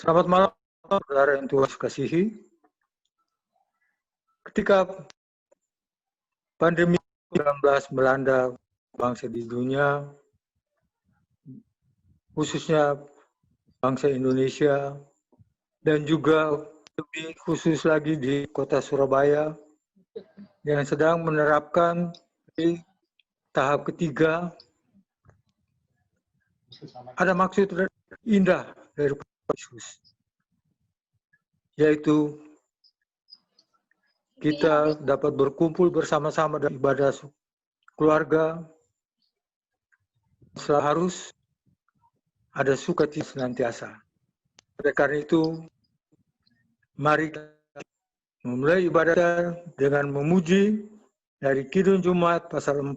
Selamat malam, saudara yang Tuhan kasihi. Ketika pandemi 19 melanda bangsa di dunia, khususnya bangsa Indonesia, dan juga lebih khusus lagi di kota Surabaya, yang sedang menerapkan di tahap ketiga, ada maksud indah dari Yesus, yaitu kita dapat berkumpul bersama-sama dalam ibadah keluarga. Harus ada sukacita senantiasa. Oleh karena itu, mari memulai ibadah dengan memuji dari Kidung Jumat pasal 4.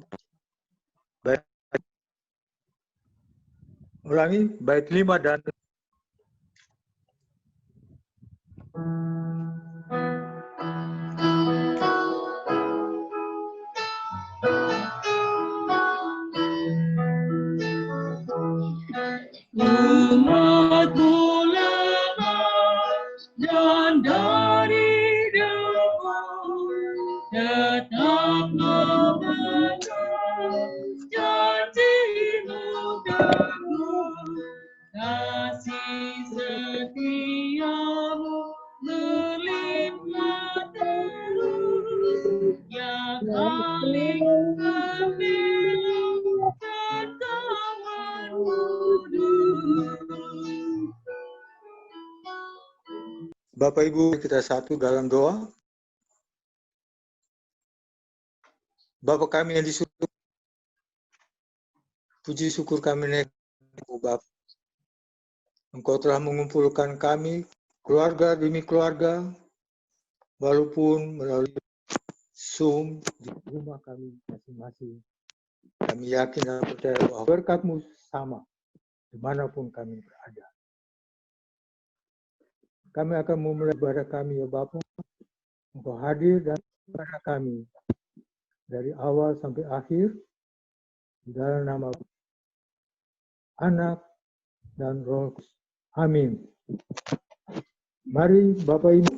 Bait 5 dan umatmu lepas dan dari depan tetap memegang janji-Mu teguh, kasih setiamu melimpah terus, yang paling membela kekawal kudus. Bapak Ibu, kita satu dalam doa. Bapa kami yang di surga, puji syukur kami naik Bapa. Engkau telah mengumpulkan kami, keluarga demi keluarga, walaupun melalui Zoom di rumah kami masing-masing. Kami yakin dan percaya bahwa berkat-Mu sama dimanapun kami berada. Kami akan memulai ibadah kami, ya Bapa. Engkau hadir dan ibadah kami dari awal sampai akhir di dalam nama Anak dan Roh Kudus. Amin. Mari Bapak Ibu,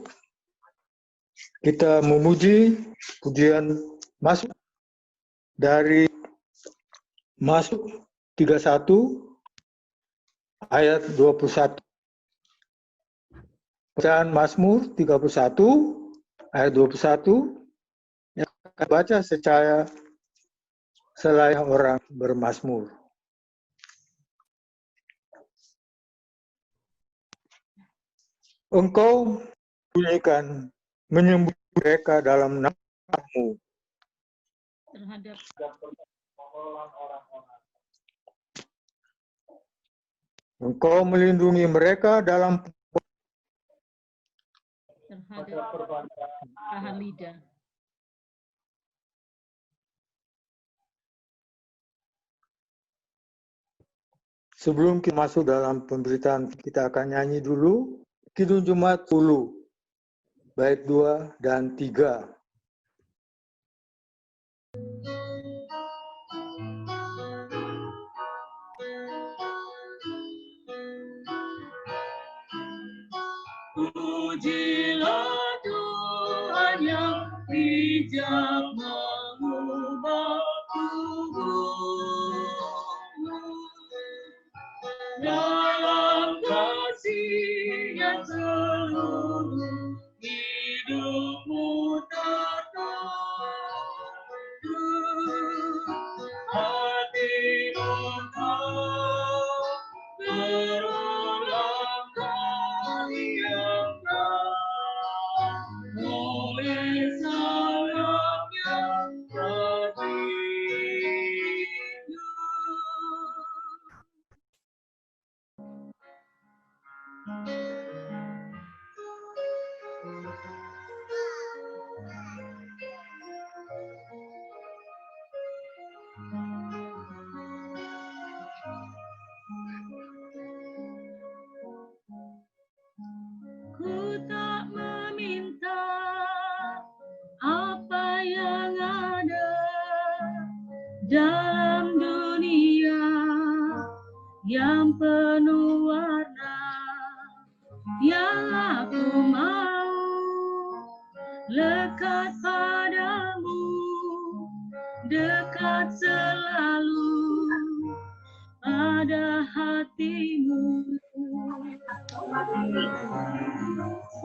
kita memuji pujian masuk dari Masuk 31 ayat 21. Bacaan Mazmur 31 ayat 21 yang akan baca secara selain orang bermazmur. Engkau bunyikan menyembuh mereka dalam nama-Mu terhadap Engkau melindungi mereka dalam tahan lidah. Sebelum kita masuk dalam pemberitaan, kita akan nyanyi dulu Kidung Jumat 10, bait 2 dan 3. Pujilah Tuhan yang bijak mengubah tubuhmu dalam kasih-Nya seluruh hidupmu tertutup, hatimu kau berulang kali yang oleh sayapnya tertidur. Ku tak meminta apa yang ada dalam dunia yang penuh warna yang aku mau lekat padamu, dekat selalu pada hatimu.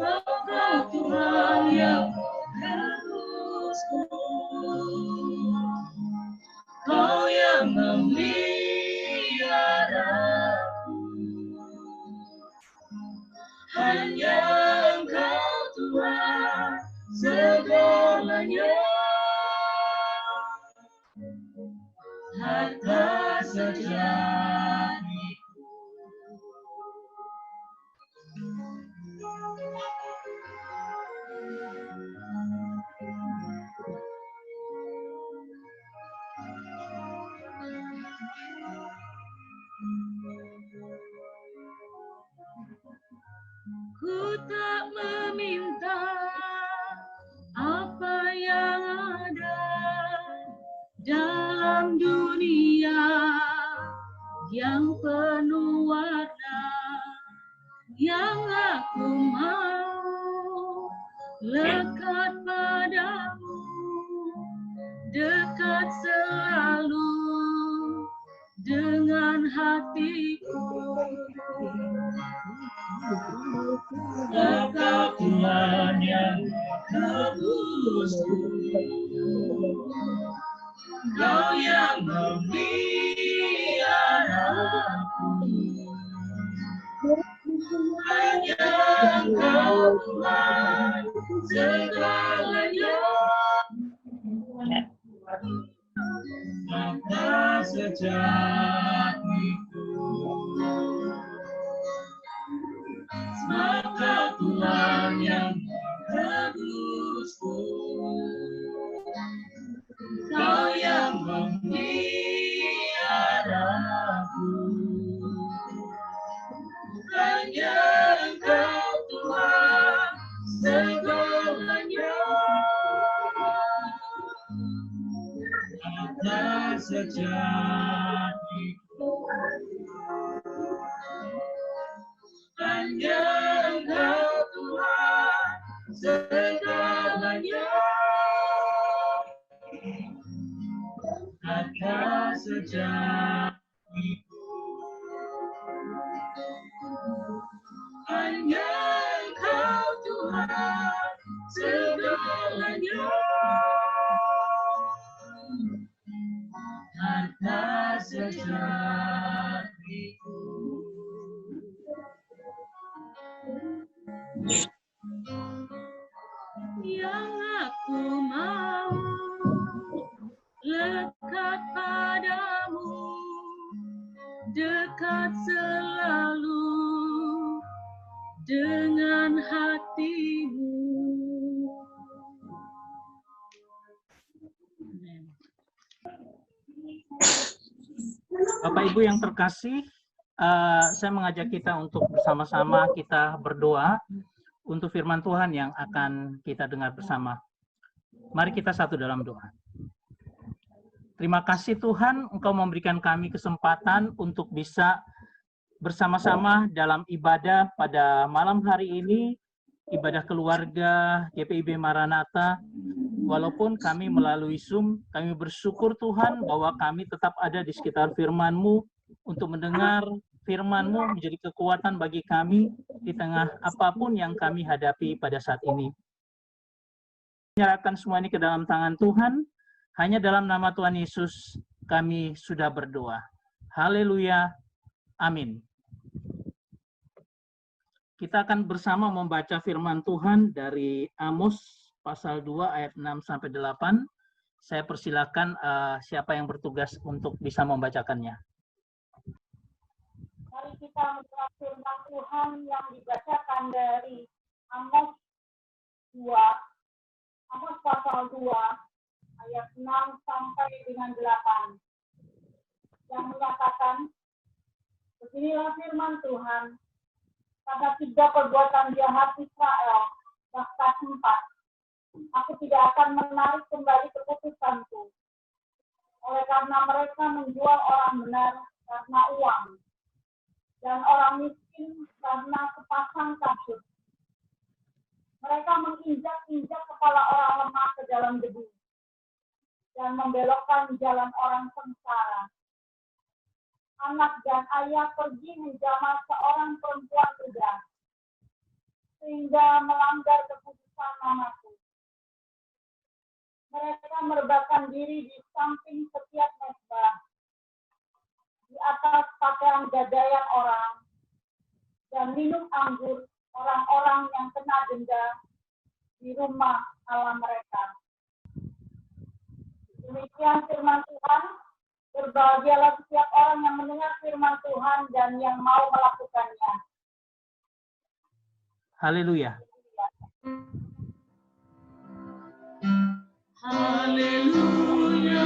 Engkau Tuhan yang menebusku, Kau yang memeliharaku, hanya Engkau Tuhan segalanya, harta sejatiku. Ku tak meminta apa yang ada dalam dunia yang penuh warna, yang aku mau lekat padamu, dekat selalu dengan hatiku. Engkau Tuhan yang menebusku, Kau yang memeliharaku, hanya Engkau Tuhan segalanya, harta sejatiku. Maka Tuhan yang menebusku, Kau yang memeliharaku, hanya Engkau Tuhan segalanya, harta sejatiku. Hanya Engkau Tuhan segalanya, harta sejatiku. Hanya Engkau Tuhan segalanya, harta sejatiku. Yang aku mau lekat padamu, dekat selalu dengan hatimu. Bapak Ibu yang terkasih, saya mengajak kita untuk bersama-sama kita berdoa untuk firman Tuhan yang akan kita dengar bersama. Mari kita satu dalam doa. Terima kasih Tuhan, Engkau memberikan kami kesempatan untuk bisa bersama-sama dalam ibadah pada malam hari ini, ibadah keluarga GPIB Maranatha. Walaupun kami melalui Zoom, kami bersyukur Tuhan bahwa kami tetap ada di sekitar firman-Mu untuk mendengar firman-Mu menjadi kekuatan bagi kami di tengah apapun yang kami hadapi pada saat ini. Menyerahkan semua ini ke dalam tangan Tuhan, hanya dalam nama Tuhan Yesus kami sudah berdoa. Haleluya, amin. Kita akan bersama membaca firman Tuhan dari Amos pasal 2 ayat 6-8. Saya persilakan siapa yang bertugas untuk bisa membacakannya. Mari kita membaca firman Tuhan yang dibacakan dari Amos 2, Amos pasal 2 ayat 6 sampai dengan 8. Yang menyatakan, beginilah firman Tuhan, pada 3 perbuatan jahat Israel, daftar 4. Aku tidak akan menarik kembali keputusanku, oleh karena mereka menjual orang benar karena uang, dan orang miskin miskin karena sepasang kasut. Mereka menginjak-injak kepala orang lemah ke dalam debu dan membelokkan jalan orang sengsara. Anak dan ayah pergi menjamah seorang perempuan muda, sehingga melanggar keputusan namaku. Mereka merebahkan diri di samping setiap mezbah, di atas pakaian gadaian orang, dan minum anggur orang-orang yang kena denda di rumah Allah mereka. Demikian firman Tuhan. Berbahagialah setiap orang yang mendengar firman Tuhan dan yang mau melakukannya. Haleluya. Haleluya.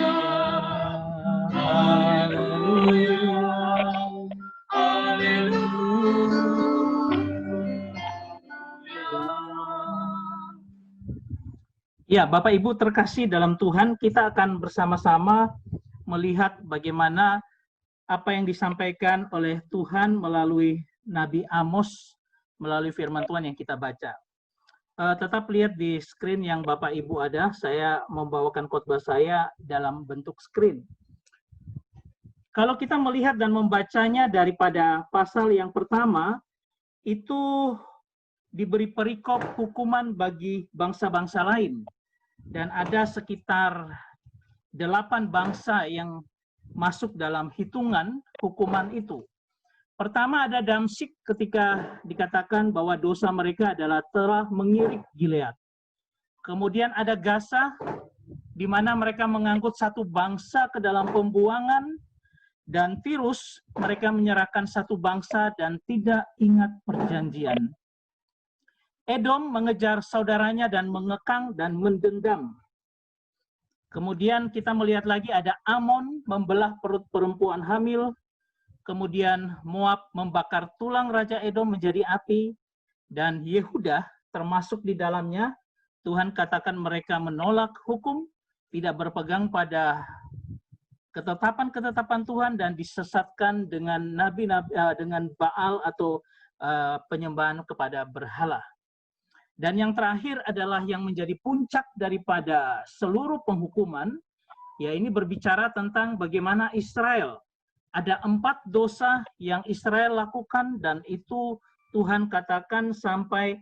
Ya, Bapak Ibu terkasih dalam Tuhan, kita akan bersama-sama melihat bagaimana apa yang disampaikan oleh Tuhan melalui Nabi Amos, melalui firman Tuhan yang kita baca. Tetap lihat di screen yang Bapak Ibu ada, saya membawakan khotbah saya dalam bentuk screen. Kalau kita melihat dan membacanya daripada pasal yang pertama, itu diberi perikop hukuman bagi bangsa-bangsa lain. Dan ada sekitar 8 bangsa yang masuk dalam hitungan hukuman itu. Pertama ada Damsyik ketika dikatakan bahwa dosa mereka adalah telah mengirik Gilead. Kemudian ada Gaza, di mana mereka mengangkut satu bangsa ke dalam pembuangan, dan Tirus, mereka menyerahkan satu bangsa dan tidak ingat perjanjian. Edom mengejar saudaranya dan mengekang dan mendendam. Kemudian kita melihat lagi ada Amon membelah perut perempuan hamil. Kemudian Moab membakar tulang Raja Edom menjadi api. Dan Yehuda termasuk di dalamnya. Tuhan katakan mereka menolak hukum, tidak berpegang pada ketetapan-ketetapan Tuhan dan disesatkan dengan dengan Baal atau penyembahan kepada berhala. Dan yang terakhir adalah yang menjadi puncak daripada seluruh penghukuman, ya ini berbicara tentang bagaimana Israel. Ada 4 dosa yang Israel lakukan dan itu Tuhan katakan sampai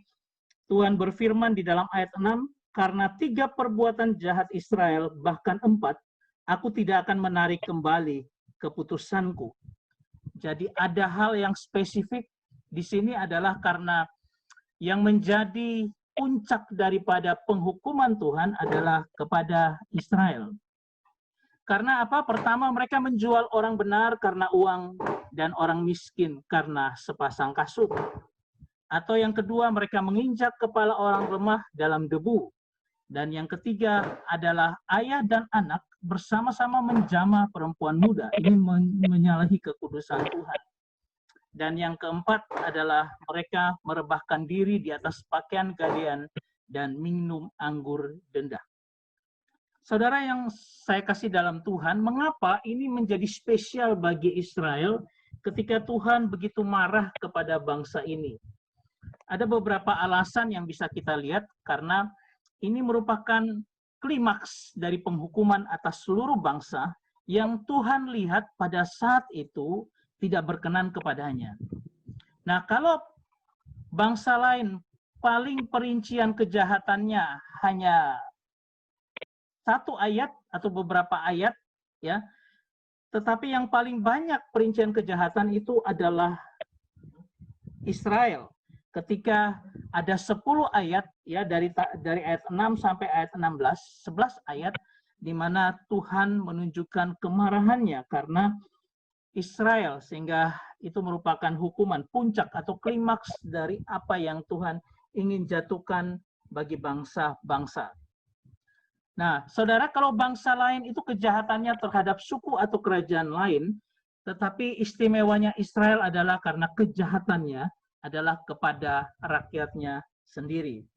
Tuhan berfirman di dalam ayat 6, karena 3 perbuatan jahat Israel, bahkan 4, aku tidak akan menarik kembali keputusanku. Jadi ada hal yang spesifik di sini adalah karena yang menjadi puncak daripada penghukuman Tuhan adalah kepada Israel. Karena apa? Pertama, mereka menjual orang benar karena uang dan orang miskin karena sepasang kasut. Atau yang kedua, mereka menginjak kepala orang lemah dalam debu. Dan yang ketiga adalah ayah dan anak bersama-sama menjamah perempuan muda. Ini menyalahi kekudusan Tuhan. Dan yang keempat adalah mereka merebahkan diri di atas pakaian gadaian dan minum anggur denda. Saudara yang saya kasih dalam Tuhan, mengapa ini menjadi spesial bagi Israel ketika Tuhan begitu marah kepada bangsa ini? Ada beberapa alasan yang bisa kita lihat karena ini merupakan klimaks dari penghukuman atas seluruh bangsa yang Tuhan lihat pada saat itu tidak berkenan kepadanya. Nah, kalau bangsa lain paling perincian kejahatannya hanya 1 ayat atau beberapa ayat, ya, tetapi yang paling banyak perincian kejahatan itu adalah Israel. Ketika ada 10 ayat, ya, dari ayat 6 sampai ayat 16, 11 ayat di mana Tuhan menunjukkan kemarahannya karena Israel, sehingga itu merupakan hukuman puncak atau klimaks dari apa yang Tuhan ingin jatuhkan bagi bangsa-bangsa. Nah, saudara, kalau bangsa lain itu kejahatannya terhadap suku atau kerajaan lain, tetapi istimewanya Israel adalah karena kejahatannya adalah kepada rakyatnya sendiri.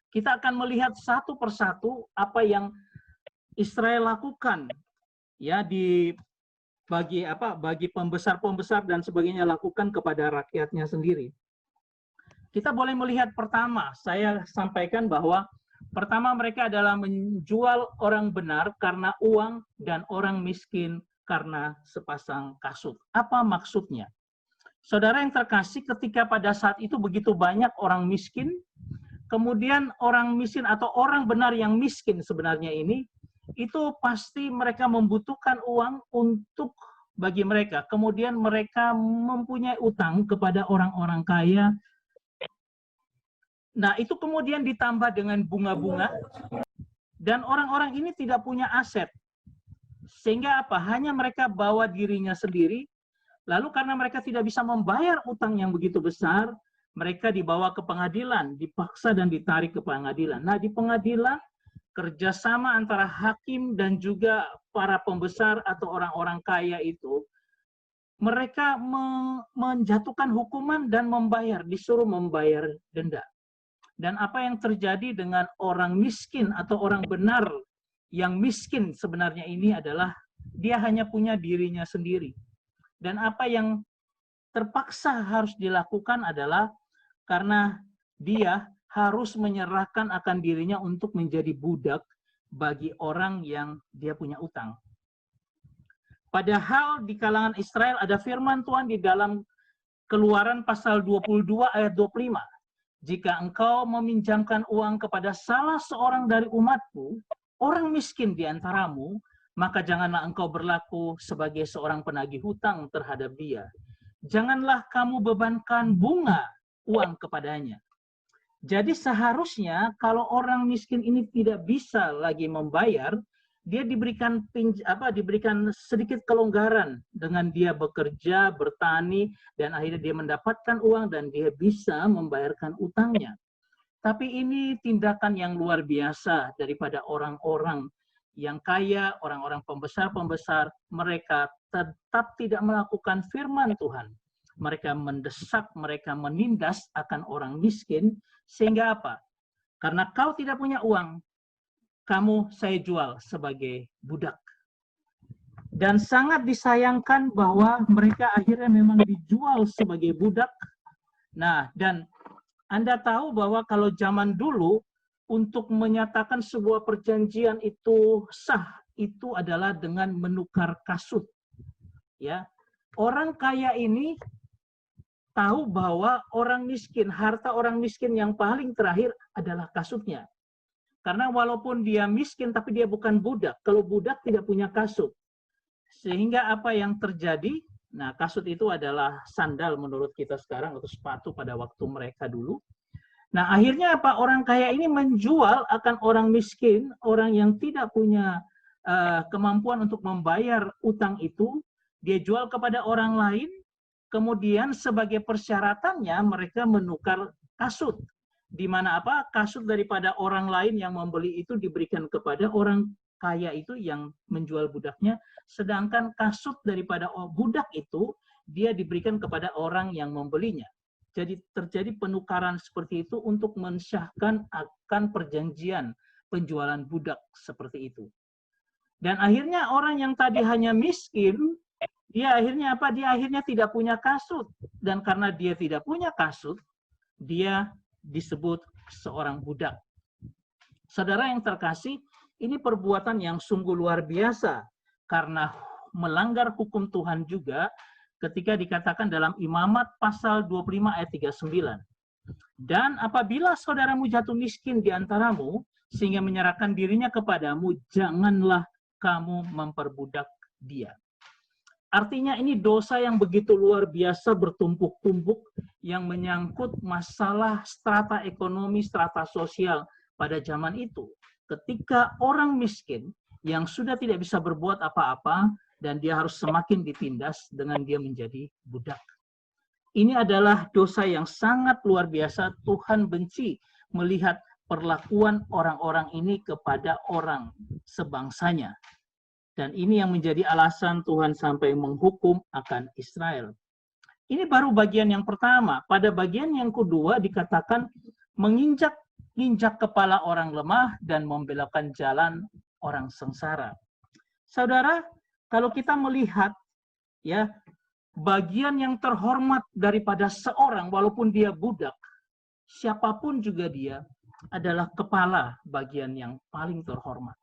Kita akan melihat satu persatu apa yang Israel lakukan, ya, di bagi pembesar-pembesar dan sebagainya lakukan kepada rakyatnya sendiri. Kita boleh melihat pertama, saya sampaikan bahwa pertama mereka adalah menjual orang benar karena uang dan orang miskin karena sepasang kasut. Apa maksudnya? Saudara yang terkasih, ketika pada saat itu begitu banyak orang miskin, kemudian orang miskin atau orang benar yang miskin sebenarnya ini, itu pasti mereka membutuhkan uang untuk bagi mereka. Kemudian mereka mempunyai utang kepada orang-orang kaya. Nah, itu kemudian ditambah dengan bunga-bunga. Dan orang-orang ini tidak punya aset. Sehingga apa? Hanya mereka bawa dirinya sendiri. Lalu karena mereka tidak bisa membayar utang yang begitu besar, mereka dibawa ke pengadilan, dipaksa dan ditarik ke pengadilan. Nah, di pengadilan, kerjasama antara hakim dan juga para pembesar atau orang-orang kaya itu, mereka menjatuhkan hukuman dan disuruh membayar denda. Dan apa yang terjadi dengan orang miskin atau orang benar yang miskin sebenarnya ini adalah dia hanya punya dirinya sendiri. Dan apa yang terpaksa harus dilakukan adalah karena dia harus menyerahkan akan dirinya untuk menjadi budak bagi orang yang dia punya utang. Padahal di kalangan Israel ada firman Tuhan di dalam Keluaran pasal 22 ayat 25. Jika engkau meminjamkan uang kepada salah seorang dari umatku, orang miskin di antaramu, maka janganlah engkau berlaku sebagai seorang penagih hutang terhadap dia. Janganlah kamu bebankan bunga uang kepadanya. Jadi seharusnya kalau orang miskin ini tidak bisa lagi membayar, dia diberikan sedikit kelonggaran dengan dia bekerja, bertani, dan akhirnya dia mendapatkan uang dan dia bisa membayarkan utangnya. Tapi ini tindakan yang luar biasa daripada orang-orang yang kaya, orang-orang pembesar-pembesar, mereka tetap tidak melakukan firman Tuhan. Mereka mendesak, mereka menindas akan orang miskin, sehingga apa? Karena kau tidak punya uang, kamu saya jual sebagai budak. Dan sangat disayangkan bahwa mereka akhirnya memang dijual sebagai budak. Nah, dan Anda tahu bahwa kalau zaman dulu, untuk menyatakan sebuah perjanjian itu sah, itu adalah dengan menukar kasut. Ya, orang kaya ini tahu bahwa orang miskin, harta orang miskin yang paling terakhir adalah kasutnya. Karena walaupun dia miskin, tapi dia bukan budak. Kalau budak tidak punya kasut. Sehingga apa yang terjadi? Nah, kasut itu adalah sandal menurut kita sekarang, atau sepatu pada waktu mereka dulu. Nah, akhirnya apa? Orang kaya ini menjual akan orang miskin, orang yang tidak punya kemampuan untuk membayar utang itu, dia jual kepada orang lain, kemudian sebagai persyaratannya mereka menukar kasut. Di mana apa? Kasut daripada orang lain yang membeli itu diberikan kepada orang kaya itu yang menjual budaknya, sedangkan kasut daripada budak itu dia diberikan kepada orang yang membelinya. Jadi terjadi penukaran seperti itu untuk mensyahkan akan perjanjian penjualan budak seperti itu. Dan akhirnya orang yang tadi hanya miskin, dia akhirnya apa? Dia akhirnya tidak punya kasut. Dan karena dia tidak punya kasut, dia disebut seorang budak. Saudara yang terkasih, ini perbuatan yang sungguh luar biasa karena melanggar hukum Tuhan juga ketika dikatakan dalam Imamat pasal 25 ayat 39. Dan apabila saudaramu jatuh miskin di antaramu sehingga menyerahkan dirinya kepadamu, janganlah kamu memperbudak dia. Artinya ini dosa yang begitu luar biasa bertumpuk-tumpuk yang menyangkut masalah strata ekonomi, strata sosial pada zaman itu. Ketika orang miskin yang sudah tidak bisa berbuat apa-apa dan dia harus semakin ditindas dengan dia menjadi budak. Ini adalah dosa yang sangat luar biasa. Tuhan benci melihat perlakuan orang-orang ini kepada orang sebangsanya. Dan ini yang menjadi alasan Tuhan sampai menghukum akan Israel. Ini baru bagian yang pertama. Pada bagian yang kedua dikatakan menginjak kepala orang lemah dan membelokkan jalan orang sengsara. Saudara, kalau kita melihat ya, bagian yang terhormat daripada seorang walaupun dia budak, siapapun juga dia adalah kepala bagian yang paling terhormat.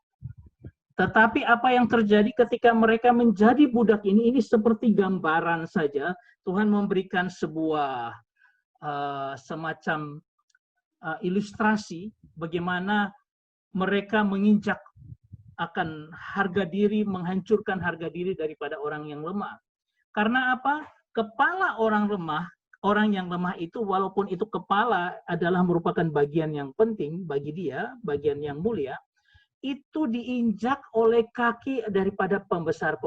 Tetapi apa yang terjadi ketika mereka menjadi budak ini seperti gambaran saja. Tuhan memberikan sebuah semacam ilustrasi bagaimana mereka menginjak akan harga diri, menghancurkan harga diri daripada orang yang lemah. Karena apa? Kepala orang lemah, orang yang lemah itu walaupun itu kepala adalah merupakan bagian yang penting bagi dia, bagian yang mulia, itu diinjak oleh kaki daripada pembesar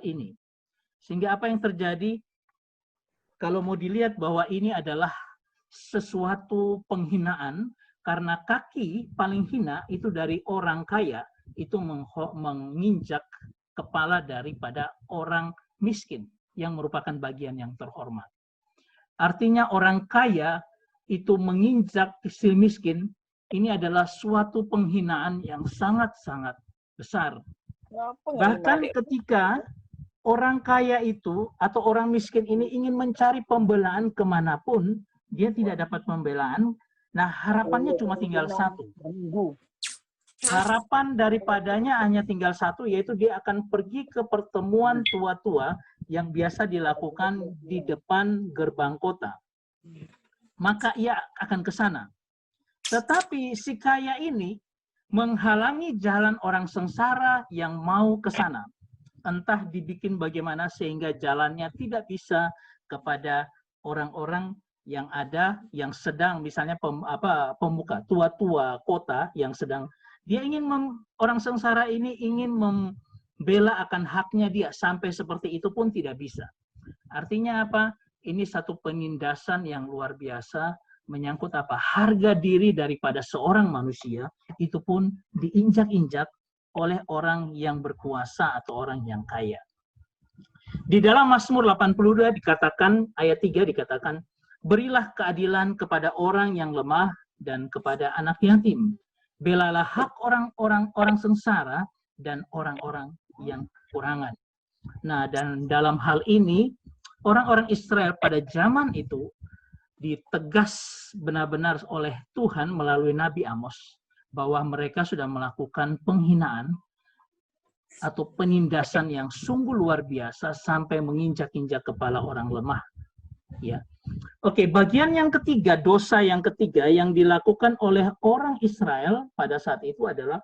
ini. Sehingga apa yang terjadi? Kalau mau dilihat bahwa ini adalah sesuatu penghinaan, karena kaki paling hina itu dari orang kaya, itu menginjak kepala daripada orang miskin, yang merupakan bagian yang terhormat. Artinya orang kaya itu menginjak si miskin, ini adalah suatu penghinaan yang sangat-sangat besar. Bahkan ketika orang kaya itu atau orang miskin ini ingin mencari pembelaan kemanapun, dia tidak dapat pembelaan. Nah, harapannya cuma tinggal satu. Harapan daripadanya hanya tinggal satu, yaitu dia akan pergi ke pertemuan tua-tua yang biasa dilakukan di depan gerbang kota. Maka ia akan ke sana. Tetapi si kaya ini menghalangi jalan orang sengsara yang mau ke sana. Entah dibikin bagaimana sehingga jalannya tidak bisa kepada orang-orang yang ada, yang sedang, misalnya pemuka, tua-tua kota yang sedang, dia ingin, orang sengsara ini ingin membela akan haknya dia, sampai seperti itu pun tidak bisa. Artinya apa? Ini satu penindasan yang luar biasa, menyangkut apa? Harga diri daripada seorang manusia, itu pun diinjak-injak oleh orang yang berkuasa atau orang yang kaya. Di dalam Mazmur 82 dikatakan, ayat 3 dikatakan, berilah keadilan kepada orang yang lemah dan kepada anak yatim. Belalah hak orang sengsara dan orang-orang yang kekurangan. Nah, dan dalam hal ini, orang-orang Israel pada zaman itu ditegas benar-benar oleh Tuhan melalui Nabi Amos, bahwa mereka sudah melakukan penghinaan atau penindasan yang sungguh luar biasa sampai menginjak-injak kepala orang lemah. Ya. Oke, bagian yang ketiga, dosa yang ketiga yang dilakukan oleh orang Israel pada saat itu adalah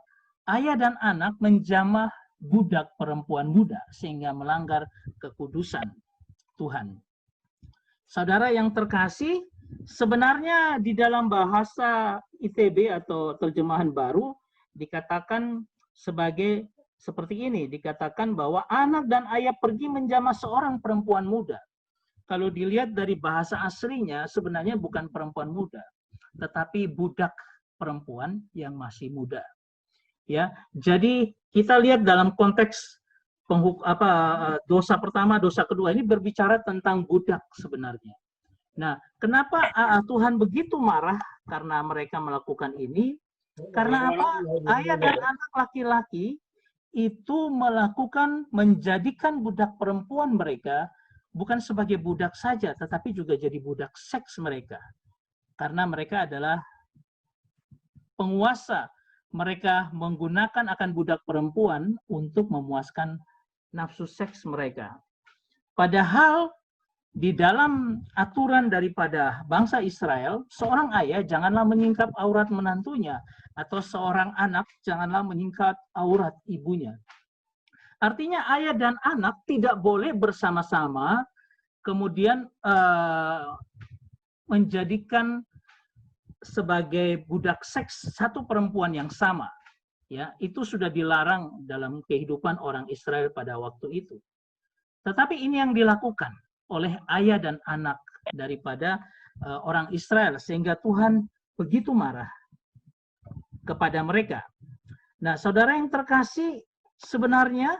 ayah dan anak menjamah budak perempuan muda sehingga melanggar kekudusan Tuhan. Saudara yang terkasih, sebenarnya di dalam bahasa ITB atau terjemahan baru dikatakan sebagai seperti ini, dikatakan bahwa anak dan ayah pergi menjamah seorang perempuan muda. Kalau dilihat dari bahasa aslinya sebenarnya bukan perempuan muda, tetapi budak perempuan yang masih muda. Ya, jadi kita lihat dalam konteks dosa pertama, dosa kedua ini berbicara tentang budak sebenarnya. Nah, kenapa Tuhan begitu marah karena mereka melakukan ini? Karena apa? Ayah dan anak laki-laki itu menjadikan budak perempuan mereka bukan sebagai budak saja, tetapi juga jadi budak seks mereka. Karena mereka adalah penguasa. Mereka menggunakan akan budak perempuan untuk memuaskan nafsu seks mereka. Padahal di dalam aturan daripada bangsa Israel, seorang ayah janganlah menyingkap aurat menantunya, atau seorang anak janganlah menyingkap aurat ibunya. Artinya ayah dan anak tidak boleh bersama-sama kemudian menjadikan sebagai budak seks satu perempuan yang sama. Ya, itu sudah dilarang dalam kehidupan orang Israel pada waktu itu. Tetapi ini yang dilakukan oleh ayah dan anak daripada orang Israel, sehingga Tuhan begitu marah kepada mereka. Nah, saudara yang terkasih, sebenarnya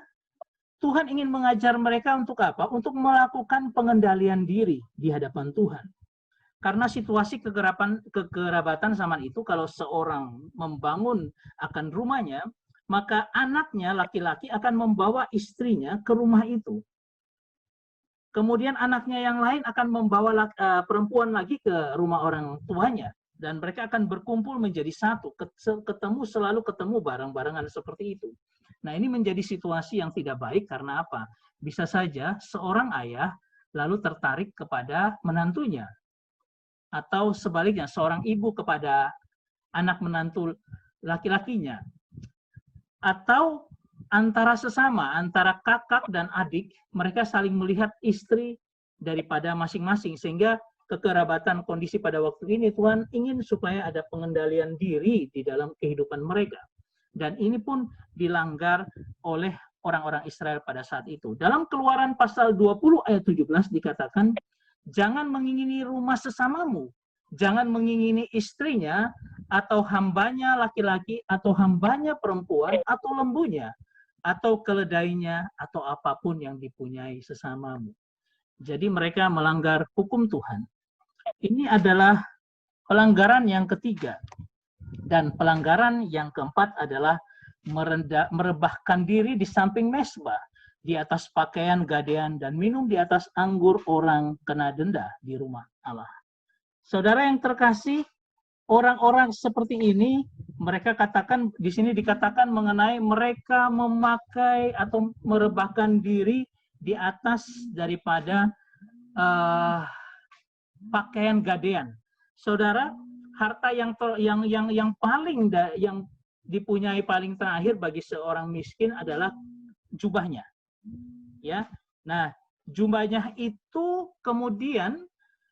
Tuhan ingin mengajar mereka untuk apa? Untuk melakukan pengendalian diri di hadapan Tuhan. Karena situasi kekerabatan zaman itu, kalau seorang membangun akan rumahnya, maka anaknya laki-laki akan membawa istrinya ke rumah itu. kemudian anaknya yang lain akan membawa perempuan lagi ke rumah orang tuanya. Dan mereka akan berkumpul menjadi satu, selalu ketemu bareng-barengan seperti itu. Nah, ini menjadi situasi yang tidak baik karena apa? Bisa saja seorang ayah lalu tertarik kepada menantunya. Atau sebaliknya, seorang ibu kepada anak menantu laki-lakinya. Atau antara sesama, antara kakak dan adik, mereka saling melihat istri daripada masing-masing. Sehingga kekerabatan kondisi pada waktu ini, Tuhan ingin supaya ada pengendalian diri di dalam kehidupan mereka. Dan ini pun dilanggar oleh orang-orang Israel pada saat itu. Dalam Keluaran pasal 20 ayat 17 dikatakan, jangan mengingini rumah sesamamu, jangan mengingini istrinya, atau hambanya laki-laki, atau hambanya perempuan, atau lembunya, atau keledainya, atau apapun yang dipunyai sesamamu. Jadi mereka melanggar hukum Tuhan. Ini adalah pelanggaran yang ketiga. Dan pelanggaran yang keempat adalah merebahkan diri di samping mesbah, di atas pakaian gadean, dan minum di atas anggur orang kena denda di rumah Allah. Saudara yang terkasih, orang-orang seperti ini, mereka katakan, di sini dikatakan mengenai mereka memakai atau merebahkan diri di atas daripada pakaian gadean. Saudara, harta yang paling yang dipunyai paling terakhir bagi seorang miskin adalah jubahnya. Ya. Nah, jubahnya itu kemudian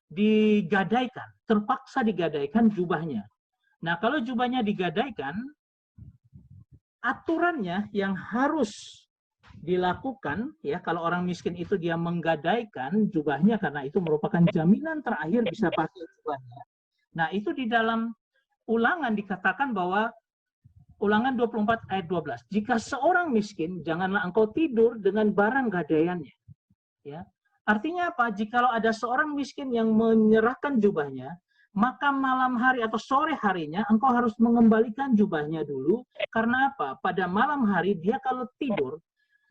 digadaikan, terpaksa digadaikan jubahnya. Nah, kalau jubahnya digadaikan, aturannya yang harus dilakukan, ya, kalau orang miskin itu dia menggadaikan jubahnya karena itu merupakan jaminan terakhir bisa pakai jubahnya. Nah, itu di dalam Ulangan dikatakan bahwa Ulangan 24 ayat 12. Jika seorang miskin, janganlah engkau tidur dengan barang gadaiannya. Ya. Artinya apa? Jikalau ada seorang miskin yang menyerahkan jubahnya, maka malam hari atau sore harinya engkau harus mengembalikan jubahnya dulu. Karena apa? Pada malam hari dia kalau tidur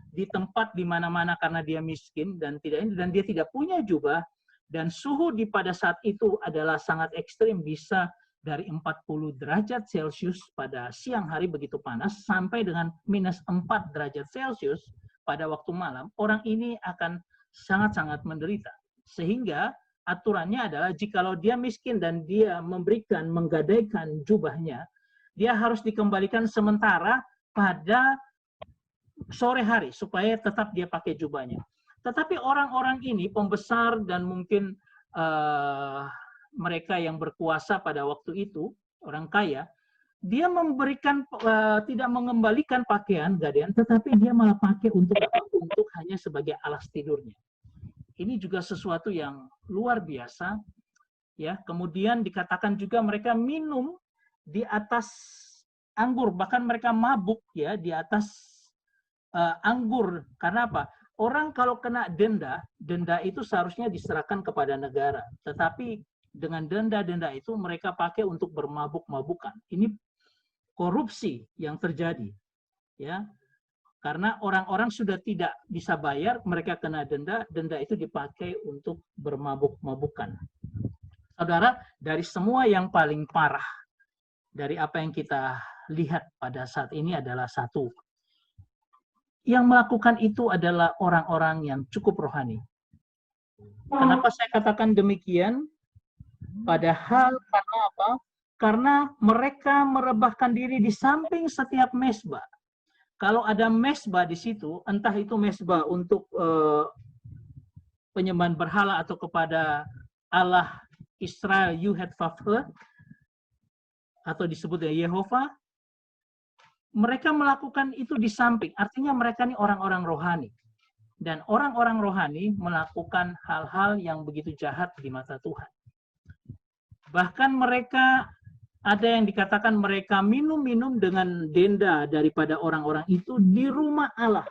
di tempat di mana-mana karena dia miskin dan dia tidak punya jubah, dan suhu pada saat itu adalah sangat ekstrim, bisa dari 40 derajat Celcius pada siang hari begitu panas sampai dengan minus 4 derajat Celcius pada waktu malam, orang ini akan sangat-sangat menderita. Sehingga aturannya adalah jikalau dia miskin dan dia menggadaikan jubahnya, dia harus dikembalikan sementara pada sore hari supaya tetap dia pakai jubahnya. Tetapi orang-orang ini pembesar dan mungkin mereka yang berkuasa pada waktu itu, orang kaya, dia tidak mengembalikan pakaian gadaian, tetapi dia malah pakai untuk hanya sebagai alas tidurnya. Ini juga sesuatu yang luar biasa, ya. Kemudian dikatakan juga mereka minum di atas anggur, bahkan mereka mabuk, ya, di atas anggur. Karena apa? Orang kalau kena denda itu seharusnya diserahkan kepada negara. Tetapi dengan denda-denda itu mereka pakai untuk bermabuk-mabukan. Ini korupsi yang terjadi, ya. Karena orang-orang sudah tidak bisa bayar, mereka kena denda itu dipakai untuk bermabuk-mabukan. Saudara, dari semua yang paling parah dari apa yang kita lihat pada saat ini adalah satu. Yang melakukan itu adalah orang-orang yang cukup rohani. Kenapa saya katakan demikian? Padahal karena apa? Karena mereka merebahkan diri di samping setiap mesbah. Kalau ada mesbah di situ, entah itu mesbah untuk penyembahan berhala atau kepada Allah Israel Yuhet-Vavhe, atau disebut Yehova, mereka melakukan itu di samping. Artinya mereka ini orang-orang rohani. Dan orang-orang rohani melakukan hal-hal yang begitu jahat di mata Tuhan. Bahkan mereka, ada yang dikatakan mereka minum-minum dengan denda daripada orang-orang itu di rumah Allah.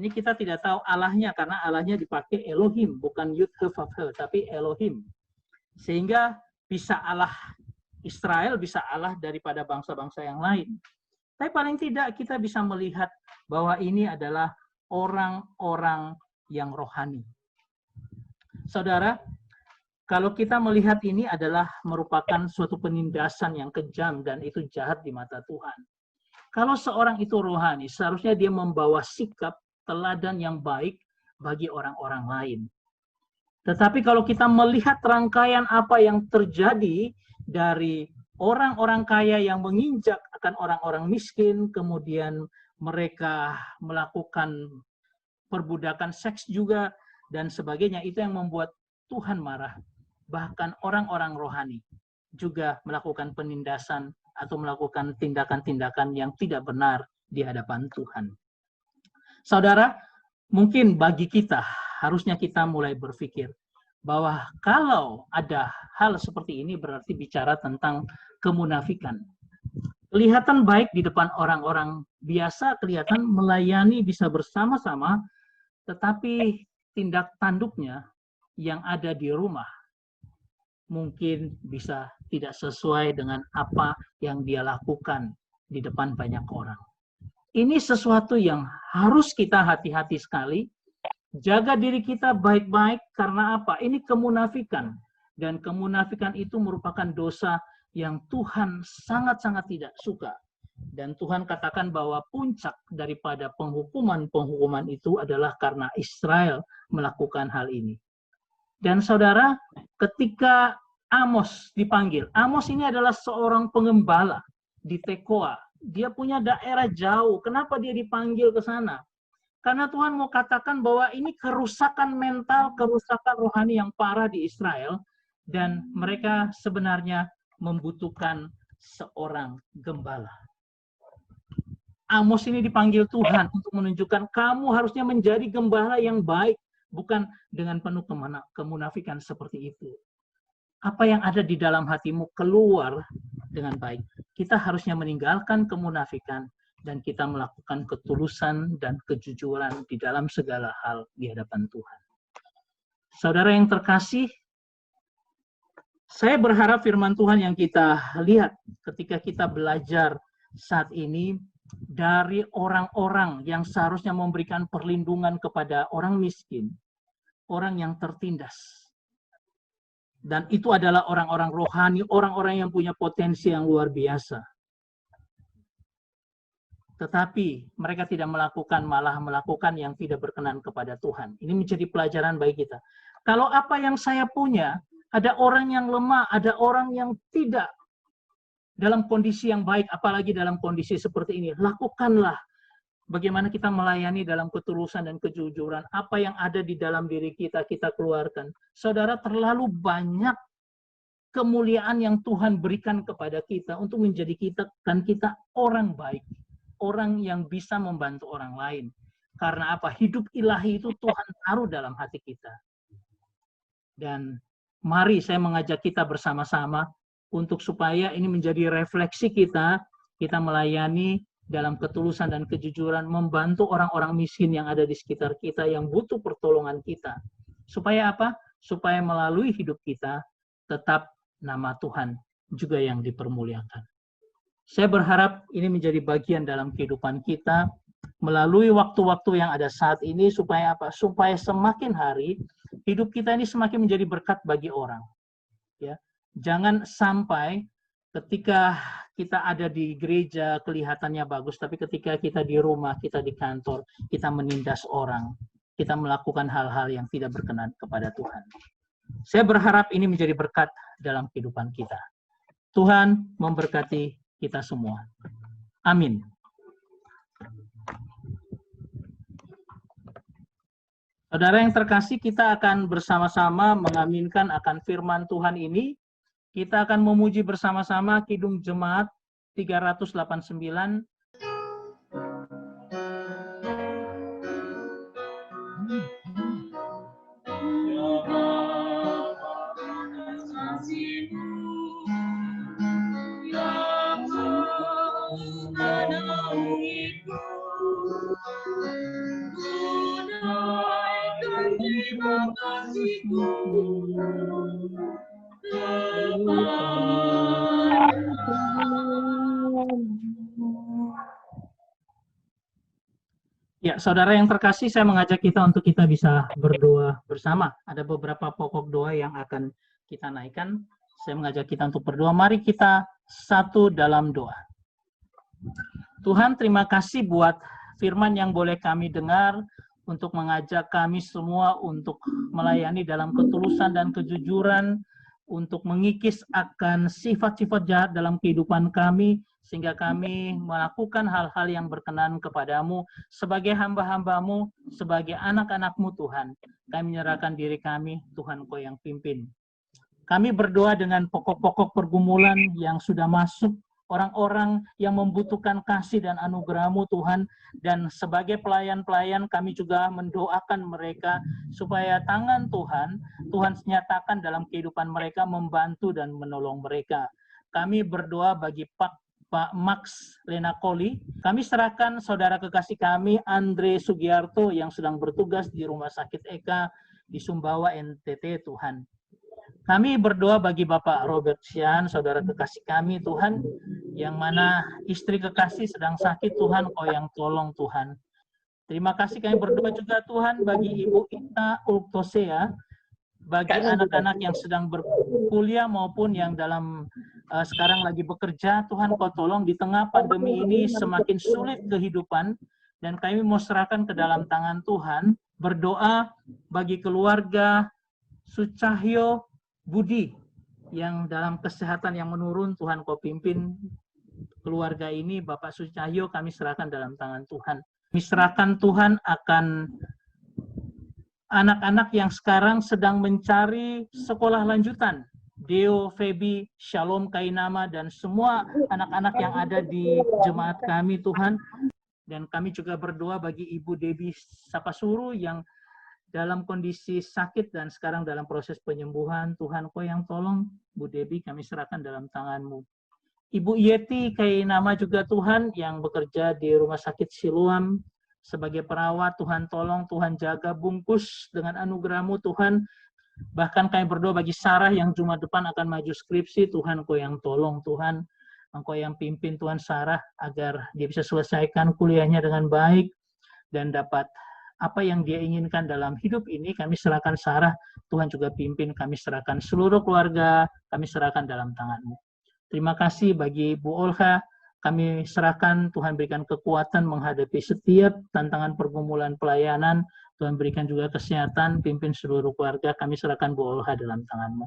Ini kita tidak tahu Allahnya, karena Allahnya dipakai Elohim, bukan Yud-He-Vav-He, tapi Elohim. Sehingga bisa Allah Israel, bisa Allah daripada bangsa-bangsa yang lain. Tapi paling tidak kita bisa melihat bahwa ini adalah orang-orang yang rohani. Saudara, kalau kita melihat ini adalah merupakan suatu penindasan yang kejam dan itu jahat di mata Tuhan. Kalau seorang itu rohani, seharusnya dia membawa sikap teladan yang baik bagi orang-orang lain. Tetapi kalau kita melihat rangkaian apa yang terjadi dari orang-orang kaya yang menginjak akan orang-orang miskin, kemudian mereka melakukan perbudakan seks juga, dan sebagainya, itu yang membuat Tuhan marah. Bahkan orang-orang rohani juga melakukan penindasan atau melakukan tindakan-tindakan yang tidak benar di hadapan Tuhan. Saudara, mungkin bagi kita, harusnya kita mulai berpikir bahwa kalau ada hal seperti ini berarti bicara tentang kemunafikan. Kelihatan baik di depan orang-orang biasa, kelihatan melayani bisa bersama-sama, tetapi tindak tanduknya yang ada di rumah mungkin bisa tidak sesuai dengan apa yang dia lakukan di depan banyak orang. Ini sesuatu yang harus kita hati-hati sekali. Jaga diri kita baik-baik, karena apa? Ini kemunafikan. Dan kemunafikan itu merupakan dosa yang Tuhan sangat-sangat tidak suka. Dan Tuhan katakan bahwa puncak daripada penghukuman-penghukuman itu adalah karena Israel melakukan hal ini. Dan saudara, ketika Amos dipanggil, Amos ini adalah seorang pengembala di Tekoa. Dia punya daerah jauh. Kenapa dia dipanggil ke sana? Karena Tuhan mau katakan bahwa ini kerusakan mental, kerusakan rohani yang parah di Israel, dan mereka sebenarnya membutuhkan seorang gembala. Amos ini dipanggil Tuhan untuk menunjukkan kamu harusnya menjadi gembala yang baik, bukan dengan penuh kemunafikan seperti itu. Apa yang ada di dalam hatimu keluar dengan baik. Kita harusnya meninggalkan kemunafikan dan kita melakukan ketulusan dan kejujuran di dalam segala hal di hadapan Tuhan. Saudara yang terkasih, saya berharap firman Tuhan yang kita lihat ketika kita belajar saat ini dari orang-orang yang seharusnya memberikan perlindungan kepada orang miskin, orang yang tertindas. Dan itu adalah orang-orang rohani, orang-orang yang punya potensi yang luar biasa. Tetapi mereka tidak melakukan, malah melakukan yang tidak berkenan kepada Tuhan. Ini menjadi pelajaran bagi kita. Kalau apa yang saya punya, ada orang yang lemah, ada orang yang tidak dalam kondisi yang baik, apalagi dalam kondisi seperti ini, lakukanlah. Bagaimana kita melayani dalam ketulusan dan kejujuran, apa yang ada di dalam diri kita, kita keluarkan. Saudara, terlalu banyak kemuliaan yang Tuhan berikan kepada kita untuk menjadi kita orang baik. Orang yang bisa membantu orang lain. Karena apa? Hidup ilahi itu Tuhan taruh dalam hati kita. Dan mari saya mengajak kita bersama-sama untuk supaya ini menjadi refleksi kita melayani dalam ketulusan dan kejujuran, membantu orang-orang miskin yang ada di sekitar kita, yang butuh pertolongan kita. Supaya apa? Supaya melalui hidup kita, tetap nama Tuhan juga yang dipermuliakan. Saya berharap ini menjadi bagian dalam kehidupan kita melalui waktu-waktu yang ada saat ini, supaya apa? Supaya semakin hari hidup kita ini semakin menjadi berkat bagi orang. Ya, jangan sampai ketika kita ada di gereja kelihatannya bagus, tapi ketika kita di rumah, kita di kantor, kita menindas orang, kita melakukan hal-hal yang tidak berkenan kepada Tuhan. Saya berharap ini menjadi berkat dalam kehidupan kita. Tuhan memberkati kita semua. Amin. Saudara yang terkasih, kita akan bersama-sama mengaminkan akan firman Tuhan ini. Kita akan memuji bersama-sama Kidung Jemaat 389. Ya, saudara yang terkasih, saya mengajak kita untuk kita bisa berdoa bersama. Ada beberapa pokok doa yang akan kita naikkan. Saya mengajak kita untuk berdoa. Mari kita satu dalam doa. Tuhan, terima kasih buat firman yang boleh kami dengar untuk mengajak kami semua untuk melayani dalam ketulusan dan kejujuran, untuk mengikis akan sifat-sifat jahat dalam kehidupan kami, sehingga kami melakukan hal-hal yang berkenan kepadamu sebagai hamba-hambamu, sebagai anak-anakmu Tuhan. Kami menyerahkan diri kami, Tuhan Kau yang pimpin. Kami berdoa dengan pokok-pokok pergumulan yang sudah masuk, orang-orang yang membutuhkan kasih dan anugerah-Mu Tuhan, dan sebagai pelayan-pelayan kami juga mendoakan mereka supaya tangan Tuhan nyatakan dalam kehidupan mereka, membantu dan menolong mereka. Kami berdoa bagi Pak Max Renakoli. Kami serahkan saudara kekasih kami Andre Sugiarto yang sedang bertugas di Rumah Sakit Eka di Sumbawa NTT Tuhan. Kami berdoa bagi Bapak Robert Sian, saudara kekasih kami Tuhan, yang mana istri kekasih sedang sakit Tuhan, Kau yang tolong Tuhan. Terima kasih kami berdoa juga Tuhan bagi Ibu Ita Ultosea, bagi anak-anak yang sedang berkuliah maupun yang dalam sekarang lagi bekerja. Tuhan Kau tolong di tengah pandemi ini semakin sulit kehidupan, dan kami mau serahkan ke dalam tangan Tuhan. Berdoa bagi keluarga Sucahyo Budi yang dalam kesehatan yang menurun. Tuhan Kau pimpin keluarga ini. Bapak Sucahyo kami serahkan dalam tangan Tuhan. Kami serahkan Tuhan akan anak-anak yang sekarang sedang mencari sekolah lanjutan. Deo, Febi, Shalom Kainama, dan semua anak-anak yang ada di jemaat kami Tuhan. Dan kami juga berdoa bagi Ibu Debbie Sapasuru yang dalam kondisi sakit dan sekarang dalam proses penyembuhan. Tuhan Kau yang tolong, Bu Debbie kami serahkan dalam tangan-Mu. Ibu Yeti Kainama juga Tuhan yang bekerja di Rumah Sakit Siloam sebagai perawat. Tuhan tolong, Tuhan jaga, bungkus dengan anugerah-Mu Tuhan. Bahkan kami berdoa bagi Sarah yang Jumat depan akan maju skripsi. Tuhan Kau yang tolong Tuhan. Engkau yang pimpin Tuhan Sarah agar dia bisa selesaikan kuliahnya dengan baik dan dapat apa yang dia inginkan dalam hidup ini. Kami serahkan Sarah, Tuhan juga pimpin, kami serahkan seluruh keluarga, kami serahkan dalam tangan-Mu. Terima kasih bagi Bu Olha, kami serahkan, Tuhan berikan kekuatan menghadapi setiap tantangan pergumulan pelayanan, Tuhan berikan juga kesehatan, pimpin seluruh keluarga, kami serahkan Bu Olha dalam tangan-Mu.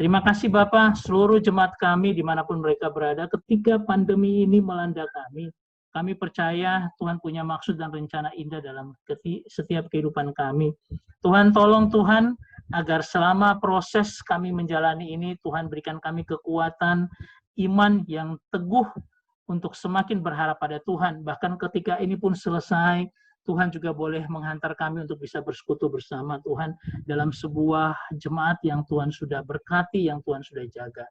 Terima kasih Bapak, seluruh jemaat kami dimanapun mereka berada, ketika pandemi ini melanda kami, kami percaya Tuhan punya maksud dan rencana indah dalam setiap kehidupan kami. Tuhan tolong Tuhan, agar selama proses kami menjalani ini, Tuhan berikan kami kekuatan, iman yang teguh untuk semakin berharap pada Tuhan. Bahkan ketika ini pun selesai, Tuhan juga boleh menghantar kami untuk bisa bersekutu bersama Tuhan dalam sebuah jemaat yang Tuhan sudah berkati, yang Tuhan sudah jaga.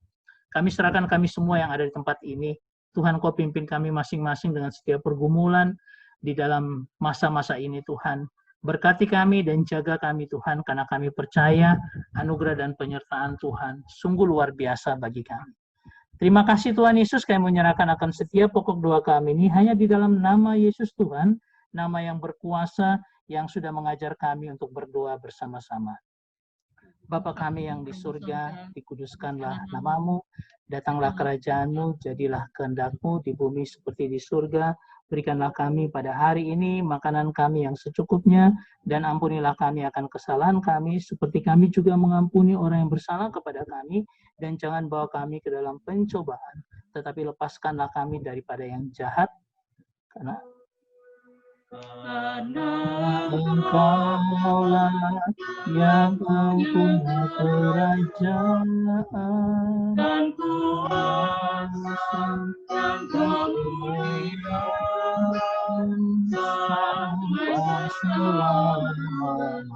Kami serahkan kami semua yang ada di tempat ini. Tuhan Kau pimpin kami masing-masing dengan setiap pergumulan di dalam masa-masa ini Tuhan. Berkati kami dan jaga kami Tuhan, karena kami percaya anugerah dan penyertaan Tuhan sungguh luar biasa bagi kami. Terima kasih Tuhan Yesus, kami menyerahkan akan setiap pokok doa kami ini hanya di dalam nama Yesus Tuhan, nama yang berkuasa yang sudah mengajar kami untuk berdoa bersama-sama. Bapa kami yang di surga, dikuduskanlah nama-Mu, datanglah kerajaan-Mu, jadilah kehendak-Mu di bumi seperti di surga. Berikanlah kami pada hari ini makanan kami yang secukupnya, dan ampunilah kami akan kesalahan kami, seperti kami juga mengampuni orang yang bersalah kepada kami, dan jangan bawa kami ke dalam pencobaan, tetapi lepaskanlah kami daripada yang jahat, karena Engkau-Lah yang punya kerajaan dan kuasa dan kemuliaan sampai selama-lamanya.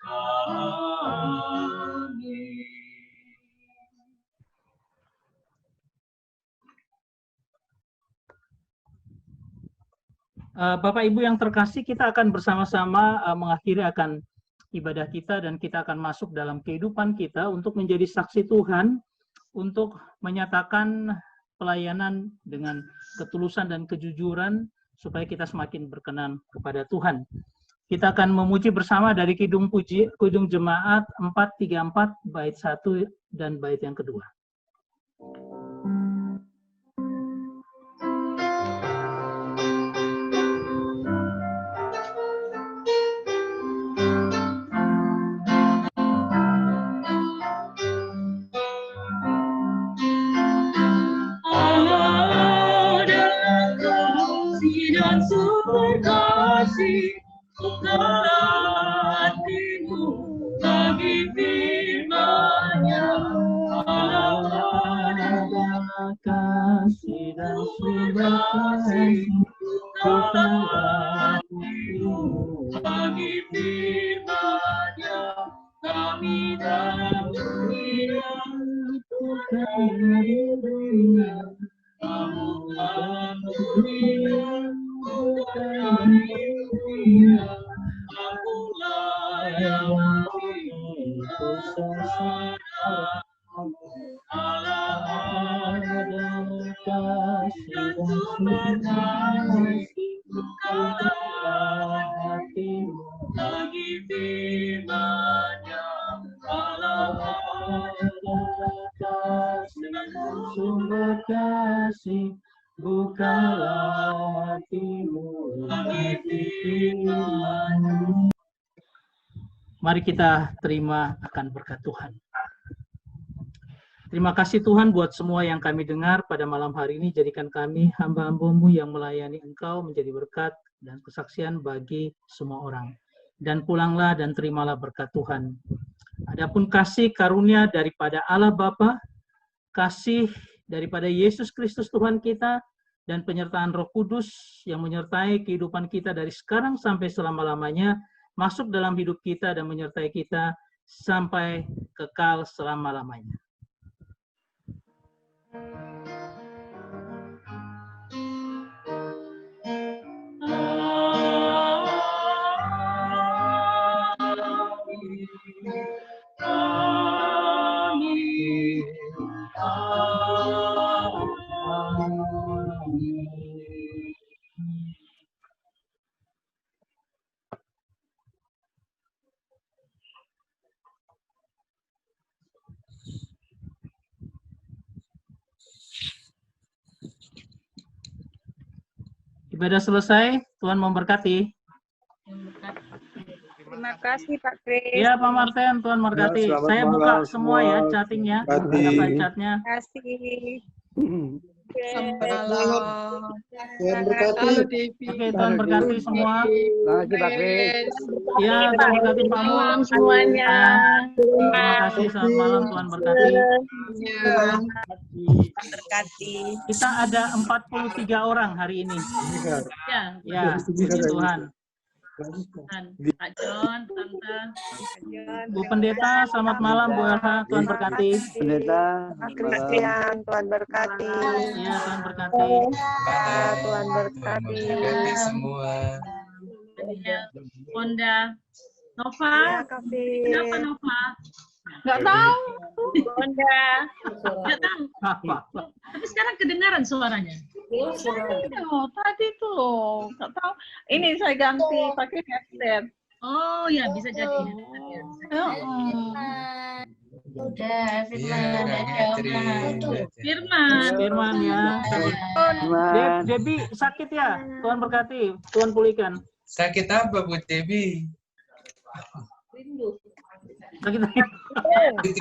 Amin. Bapak Ibu yang terkasih, kita akan bersama-sama mengakhiri akan ibadah kita, dan kita akan masuk dalam kehidupan kita untuk menjadi saksi Tuhan, untuk menyatakan pelayanan dengan ketulusan dan kejujuran, supaya kita semakin berkenan kepada Tuhan. Kita akan memuji bersama dari Kidung Jemaat 434 bait 1 dan bait yang kedua. Kasih bukalah hatimu bagi firman-Nya. Allah adalah kasih dan sumber kasih, bukalah hatimu bagi firman-Nya. Kami dalam dunia, bukan di dunia. Kamu dalam dunia, bukan di dunia. Akulah yang menjadi saudaramu. Allah adalah kasih dan sumber kasih, bukalah hatimu bagi firman-Nya. Allah adalah kasih dan sumber kasih, bukalah hatimu bagi firman-Nya. Mari kita terima akan berkat Tuhan. Terima kasih Tuhan buat semua yang kami dengar pada malam hari ini. Jadikan kami hamba-hamba-Mu yang melayani Engkau menjadi berkat dan kesaksian bagi semua orang. Dan pulanglah dan terimalah berkat Tuhan. Adapun kasih karunia daripada Allah Bapa, kasih daripada Yesus Kristus Tuhan kita, dan penyertaan Roh Kudus yang menyertai kehidupan kita dari sekarang sampai selama-lamanya, masuk dalam hidup kita dan menyertai kita sampai kekal selama-lamanya. Ibadah selesai, Tuhan memberkati. Terima kasih Pak Kris. Iya Pak Martin, Tuhan memberkati. Ya, selamat Saya malam buka semua semua. ya chattingnya, Berkati. dapat chatnya. Terima kasih. Malam. Tuhan berkati. Oke, Tuhan berkati semua. Makasih Pak Kris. Iya, Tuhan berkati Pak Mu. Malam semuanya. Terima kasih, selamat malam, Tuhan berkati. Berkati. Kita ada 43 orang hari ini. Ya, puji Tuhan. Pak John, Tante. Bu Pendeta, selamat malam, Bu Elha, Tuhan berkati. Pendeta. Pak Christian, Tuhan berkati. Iya, Tuhan berkati. Tuhan berkati. Semua. Daniel, Ponda, Nova. Ya, kasih. Kenapa Nova? Nggak tahu. Bunda. Nggak tahu. Apa? Tapi sekarang kedengaran suaranya. Tadi tuh loh. Nggak tahu. Ini saya ganti pakai headset. Oh ya, bisa jadi. Udah, Firman. Firman ya. Firman. Debbie sakit ya? Tuhan berkati, Tuhan pulihkan. Sakit apa Bu Debbie? Sakit.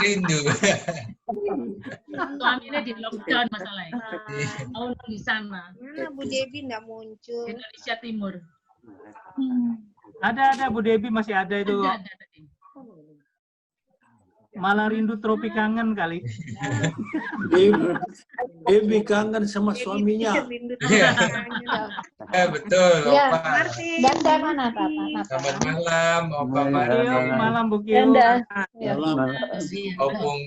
Rindu. Suaminya di lockdown masalahnya. Oh, di sana. Mana Bu Debbie nggak muncul? Indonesia Timur. Ada Bu Debbie masih ada itu. Ada tadi. Malah rindu tropi kangen kali. Debbie kangen sama suaminya. Ya betul, Ya. Opa. Dan saya mana, Papa? Selamat malam, Opa Martin. Kiyo, malam Bu Kiyo. Opung.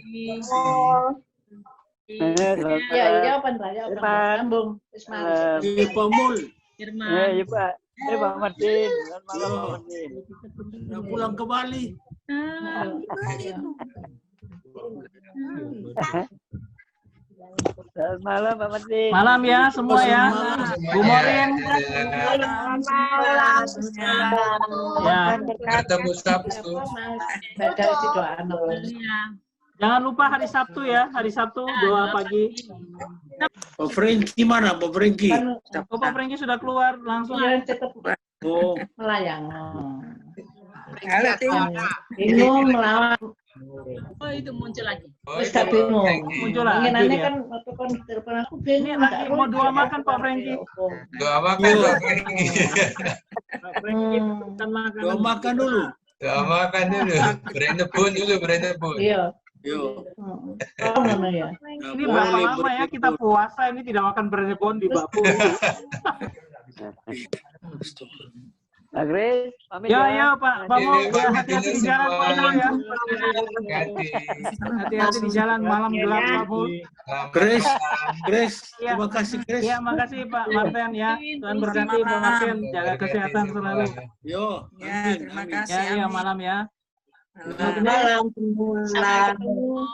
Ya, open raya, sambung. Di Pamul. Firman. Iya Pak. Pak Martin. Selamat malam Pak Martin. Udah pulang ke Bali. Selamat malam Pak Martin. Malam ya semua ya. Bu Morin. Ya. Ketemu Sabtu. Jangan lupa hari Sabtu ya, hari Sabtu doa pagi. Pak Franky mana? Pak Franky. Oh, Pak Franky sudah keluar langsung. Oh. Melayang. Ini melawan. Oh, itu muncul lagi. Terus gak bingung. Muncul lagi Inginannya dia. kan waktu kon telepon aku Ini bingung. lagi mau doa makan Pak Franky. Doa makan, Pak Franky. Pak Franky makan makan. Doa makan dulu. Doa makan dulu. Berenebun dulu, berenebun. Iya. Yo. Oh, mana ya? Ini berapa lama ya kita puasa ini tidak makan berenebon di Bapu. Pak Grace, pamit Ya, ya. ya Pak Mo, ya, hati-hati di jalan Pak Mo ya. Hati-hati. Hati-hati di jalan malam gelap Pak Mo. Grace, Grace, Ya. terima kasih Grace. Ya, makasih Pak Martin ya. Tuhan berkati Pak Martin, jaga kesehatan selalu. Yo, Ya, amin, terima amin. kasih. Ya, iya Amin. malam ya. Malam semua. Sampai ketemu.